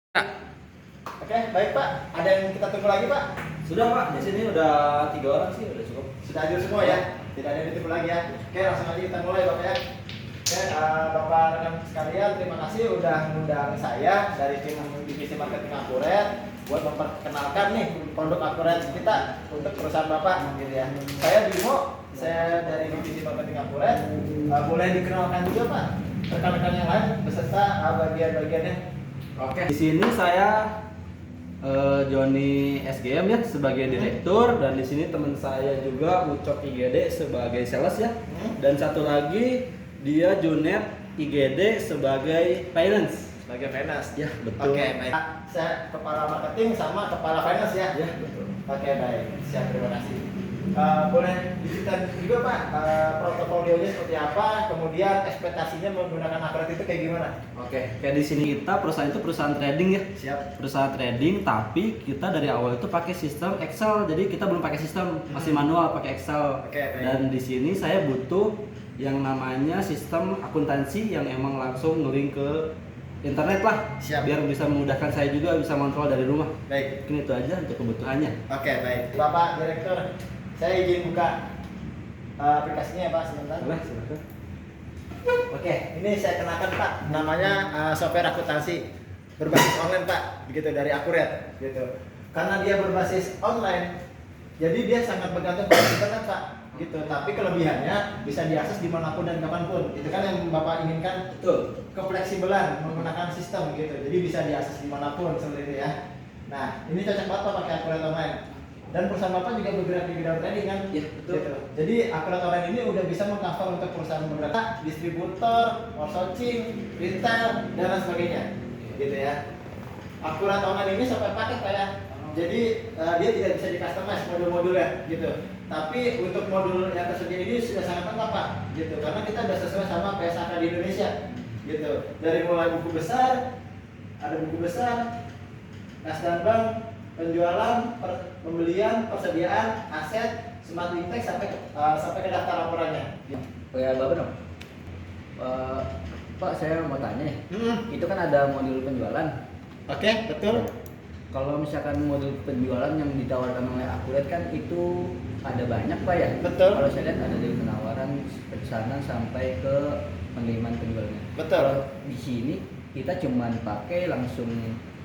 Oke, baik Pak. Ada yang kita tunggu lagi Pak? Sudah Pak, di sini udah 3 orang sih, udah cukup. Sudah hadir semua ya? Tidak ada yang ditunggu lagi ya? Oke, langsung aja kita mulai Bapak ya. Oke, Bapak rekan sekalian, terima kasih udah mengundang saya dari tim divisi marketing Akuret buat memperkenalkan nih produk Akuret kita untuk perusahaan Bapak gitu ya. Saya Bimo, saya dari divisi marketing Akuret. Boleh dikenalkan juga Pak rekan-rekan yang lain beserta bagian-bagiannya. Oke. Di sini saya Joni SGM ya sebagai direktur, dan di sini teman saya juga Ucok IGD sebagai sales ya. Dan satu lagi dia Junet IGD sebagai finance. Sebagai finance. Ya, betul. Oke, baik. Saya kepala marketing sama kepala finance ya. Ya, betul. Oke, baik. Siap, terima kasih. Boleh diceritain juga Pak portofolionya seperti apa, kemudian ekspektasinya menggunakan Akuret itu kayak gimana? Oke, kayak di sini kita perusahaan itu perusahaan trading ya. Siap. Perusahaan trading, tapi kita dari awal itu pakai sistem Excel. Jadi kita belum pakai sistem, masih manual pakai Excel. Oke, baik. Dan di sini saya butuh yang namanya sistem akuntansi yang emang langsung nge-link ke internet lah. Siap. Biar bisa memudahkan saya juga bisa kontrol dari rumah. Baik. Mungkin itu aja untuk kebutuhannya. Oke, baik. Bapak Direktur, saya izin buka aplikasinya ya Pak sebentar. Boleh, silakan. Oke, ini saya kenakan Pak, namanya software akuntansi berbasis online Pak, begitu dari Akuret, gitu. Karena dia berbasis online, jadi dia sangat bergantung pada internet Pak, gitu. Tapi kelebihannya bisa diakses dimanapun dan kapanpun. Itu kan yang Bapak inginkan, Betul. kefleksibelan menggunakan sistem, gitu. Jadi bisa diakses dimanapun seperti itu ya. Nah, ini cocok banget Pak pakai Akuret online. Dan perusahaan Bapak juga bergerak di bidang trading kan? Iya, betul. Gitu. Jadi Akuret Online ini udah bisa mengcover untuk perusahaan bergerak, distributor, outsourcing, retail, dan lain sebagainya. Gitu ya. Akuret Online ini sampai paket Pak ya. Jadi dia tidak bisa di-customize modul-modulnya gitu. Tapi untuk modul yang tersedia ini sudah sangat lengkap Pak, gitu. Karena kita sudah sesuai sama PSAK di Indonesia. Gitu. Dari mulai buku besar, ada buku besar, kas dan bank, penjualan, pembelian, persediaan, aset, smart intake sampai ke daftar laporannya. Ya Bapak dong. Pak, saya mau tanya nih. Itu kan ada modul penjualan. Oke, betul. Kalau misalkan modul penjualan yang ditawarkan oleh Akuret kan itu ada banyak Pak ya. Betul. Kalau saya lihat ada dari penawaran, pesanan sampai ke pengiriman penjualannya. Betul. Kalau di sini kita cuman pakai langsung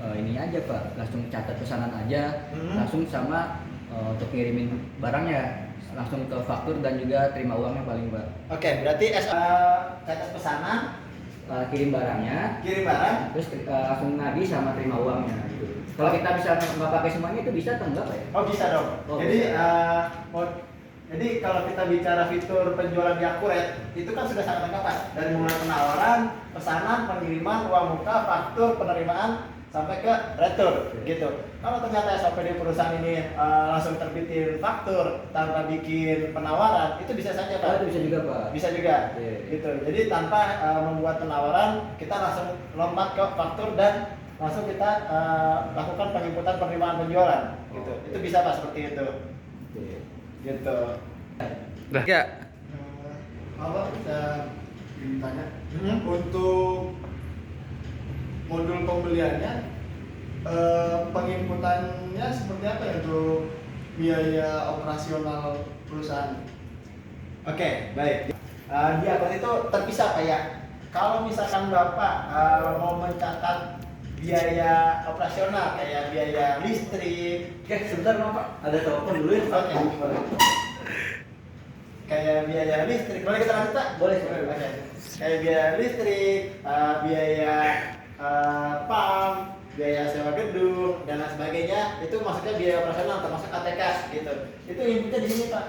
ini aja Pak, langsung catat pesanan aja, langsung sama untuk ngirimin barangnya, langsung ke faktur dan juga terima uangnya paling Pak. Oke, berarti catat pesanan, Kirim barangnya, kirim barang. terus langsung nagih sama terima uangnya gitu. Kalau kita bisa nggak pakai semuanya itu bisa atau enggak Pak ya? Oh bisa dong. Oh, Jadi bisa. jadi kalau kita bicara fitur penjualan di Akuret itu kan sudah sangat lengkap Pak. Dari mulai penawaran, pesanan, pengiriman, uang muka, faktur, penerimaan sampai ke retur gitu. Kalau ternyata SOP di perusahaan ini langsung terbitin faktur tanpa bikin penawaran, itu bisa saja Oh, Pak. itu bisa juga Pak. Bisa juga. Iya. Gitu. Jadi tanpa membuat penawaran, kita langsung lompat ke faktur dan langsung kita lakukan penginputan penerimaan penjualan gitu. Itu bisa Pak seperti itu. Oke. Gitu. Udah. Ya. Apa bisa ditanya untuk modul pembeliannya, penginputannya seperti apa ya untuk biaya operasional perusahaan? Oke, baik. Di Akuret itu terpisah Pak ya. Kalau misalkan Bapak mau mencatat biaya operasional kayak biaya listrik, Oke, sebentar Pak. Ada telepon dulu ya. oke, boleh. Kayak biaya listrik, boleh kita lanjut Pak? Boleh. Oke. Kayak biaya listrik, biaya PAM, biaya sewa gedung dan lain sebagainya, itu maksudnya biaya operasional termasuk ATK gitu. Itu inputnya di sini Pak.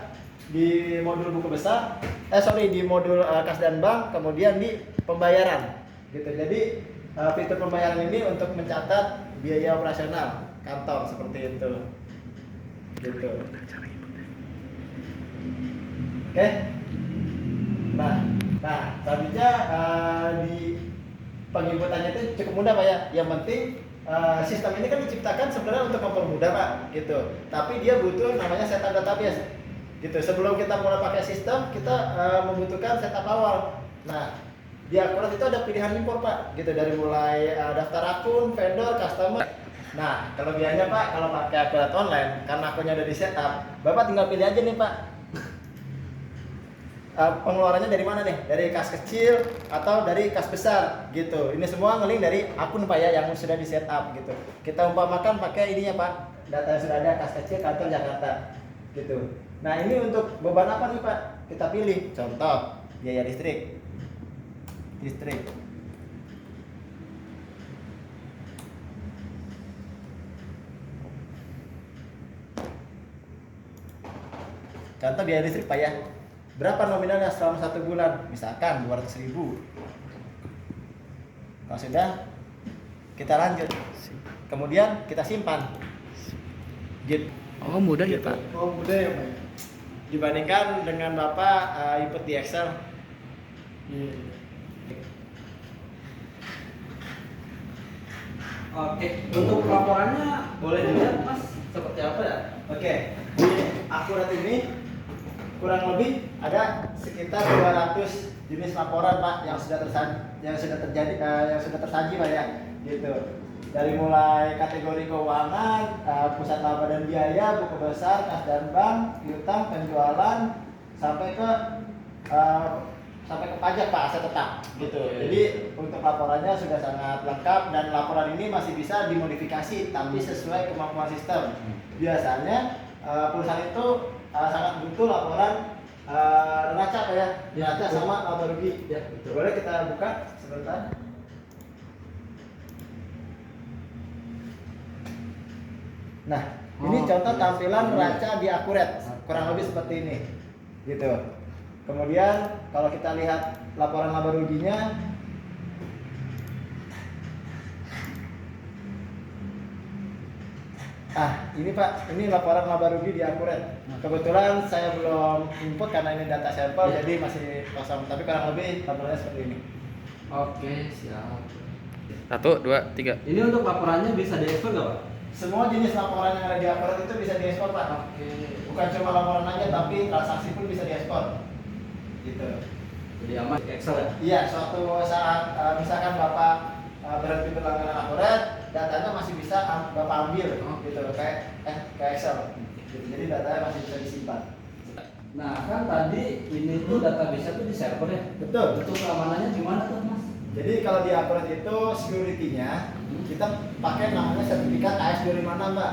Di modul buku besar, di modul kas dan bank, kemudian di pembayaran gitu. Jadi fitur pembayaran ini untuk mencatat biaya operasional kantor seperti itu. Gitu. Oke. Nah, selanjutnya di penginputannya itu cukup mudah Pak ya. Yang penting sistem ini kan diciptakan sebenarnya untuk mempermudah Pak, gitu. Tapi dia butuh namanya setup database, gitu. Sebelum kita mulai pakai sistem, kita membutuhkan setup awal. Nah, Di Akurat itu ada pilihan impor Pak, gitu dari mulai daftar akun, vendor, customer. Nah, kelebihannya Pak, kalau pakai Akurat online, karena akunnya udah di setup, Bapak tinggal pilih aja nih Pak. Pengeluarannya dari mana nih? Dari kas kecil atau dari kas besar gitu. Ini semua ngeling dari akun Pak ya yang sudah di setup gitu. Kita umpamakan pakai ininya Pak, data yang sudah ada kas kecil kantor Jakarta gitu. Nah, ini untuk beban apa nih Pak? Kita pilih. Contoh, biaya listrik. Contoh biaya listrik Pak ya. Berapa nominalnya selama 1 bulan? Misalkan 200.000. Kalau sudah, kita lanjut. Kemudian kita simpan. Gitu. Oh, mudah ya, Pak. Oh, mudah ya, Pak. Dibandingkan dengan Bapak input di Excel. Iya. Oke, untuk laporannya boleh dilihat Mas seperti apa ya? Oke, di Akurat ini kurang lebih ada sekitar 200 jenis laporan Pak yang sudah tersaji Pak ya, gitu. Dari mulai kategori keuangan, pusat laba dan biaya, buku besar, kas dan bank, piutang, penjualan, sampai ke pajak Pak, aset tetap gitu. Jadi untuk laporannya sudah sangat lengkap dan laporan ini masih bisa dimodifikasi tapi sesuai kemampuan sistem. Biasanya perusahaan itu sangat butuh laporan neraca Pak ya, neraca sama laba rugi. Ya, betul. Boleh kita buka sebentar. Nah, ini contoh tampilan neraca di Akurat, kurang lebih seperti ini, gitu. Kemudian kalau kita lihat laporan laba ruginya, ini Pak, ini laporan laba rugi di Akurat. Kebetulan saya belum input karena ini data sampel, Ya. jadi masih kosong. Tapi kurang lebih tampilannya seperti ini. Oke, siap. 1, 2, 3. Ini untuk laporannya bisa diekspor nggak Pak? Semua jenis laporan yang ada di Akurat itu bisa diekspor Pak. Oke. Bukan cuma laporan aja, tapi transaksi pun bisa diekspor. Gitu. Jadi aman Excel ya? Iya, suatu saat misalkan Bapak berhenti berlangganan Akurat, datanya masih bisa Bapak ambil gitu, kayak Excel. Gitu. Jadi datanya masih bisa disimpan. Nah, kan tadi ini tuh database tuh di server ya? Betul. Untuk keamanannya gimana tuh Mas? Jadi kalau di Akurat itu security-nya kita pakai namanya sertifikat AS256 Mbak.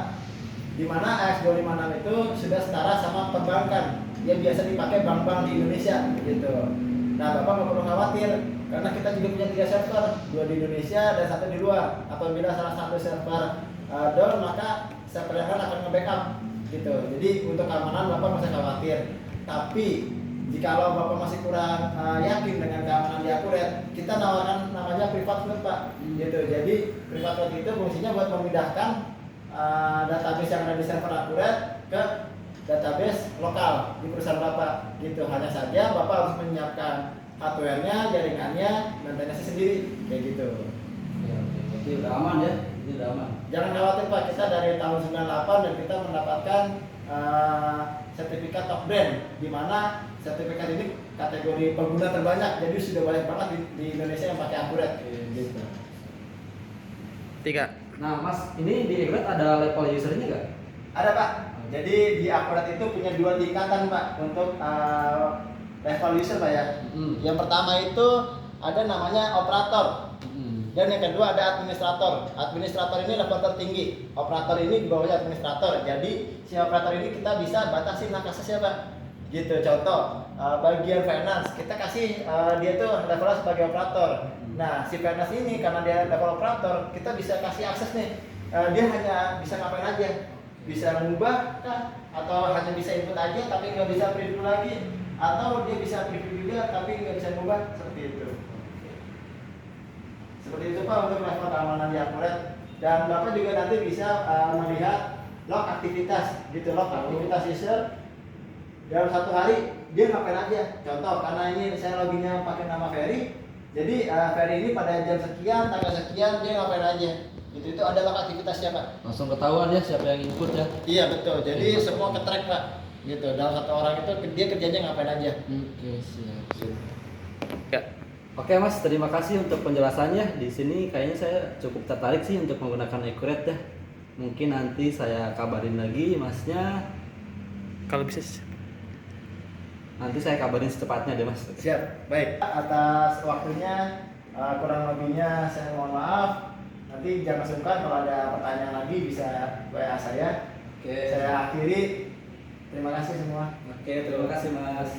Di mana AS256 itu sudah setara sama perbankan yang biasa dipakai bank-bank di Indonesia gitu. Nah, Bapak nggak perlu khawatir karena kita juga punya 3 server, 2 di Indonesia dan 1 di luar. Apabila salah satu server down, maka server yang lain akan nge-backup gitu. Jadi untuk keamanan Bapak nggak usah khawatir. Tapi jikalau Bapak masih kurang yakin dengan keamanan di Akurat, kita nawarkan namanya private cloud Pak. Gitu. Jadi private cloud itu fungsinya buat memindahkan database yang ada di server Akurat ke database lokal di perusahaan Bapak. Gitu. Hanya saja Bapak harus menyiapkan hardware-nya, jaringannya, maintenance sendiri kayak gitu. Ya, oke. Berarti udah aman ya? Ini udah aman. Jangan khawatir Pak, kita dari tahun 98 dan kita mendapatkan sertifikat top brand, di mana sertifikat ini kategori pengguna terbanyak, jadi sudah banyak banget di Indonesia yang pakai Akurat. Gitu. 3. Nah, Mas, ini di Akurat ada level usernya nggak? Ada Pak. Jadi di Akurat itu punya 2 tingkatan Pak untuk level user Pak ya. Yang pertama itu ada namanya operator. Dan yang kedua ada administrator. Administrator ini level tertinggi. Operator ini di bawahnya administrator. Jadi si operator ini kita bisa batasin aksesnya Pak. Gitu. Contoh bagian finance kita kasih dia tuh levelnya sebagai operator. Nah si finance ini karena dia level operator kita bisa kasih akses nih. Dia hanya bisa ngapain aja. Bisa mengubah kah? Atau hanya bisa input aja tapi nggak bisa preview lagi. Atau dia bisa preview juga tapi nggak bisa mengubah. Seperti itu. Seperti itu Pak untuk level keamanan di Akurat. Dan Bapak juga nanti bisa melihat log aktivitas gitu, log aktivitas user dalam 1 hari dia ngapain aja. Contoh karena ini saya loginnya pakai nama Ferry, jadi Ferry ini pada jam sekian, tanggal sekian dia ngapain aja. Itu ada log aktivitasnya Pak. Langsung ketahuan ya siapa yang input ya? Iya betul. Jadi semua ke-track Pak. Gitu. Dalam 1 orang itu dia kerjanya ngapain aja. Oke, siap. Ya. Oke Mas, terima kasih untuk penjelasannya. Di sini kayaknya saya cukup tertarik sih untuk menggunakan Accurate ya. Mungkin nanti saya kabarin lagi Masnya. Kalau bisa Nanti saya kabarin secepatnya deh Mas. Siap, baik. Atas waktunya, kurang lebihnya saya mohon maaf. Nanti jangan sungkan kalau ada pertanyaan lagi bisa WA saya. Oke. Saya akhiri. Terima kasih semua. Oke, terima kasih Mas.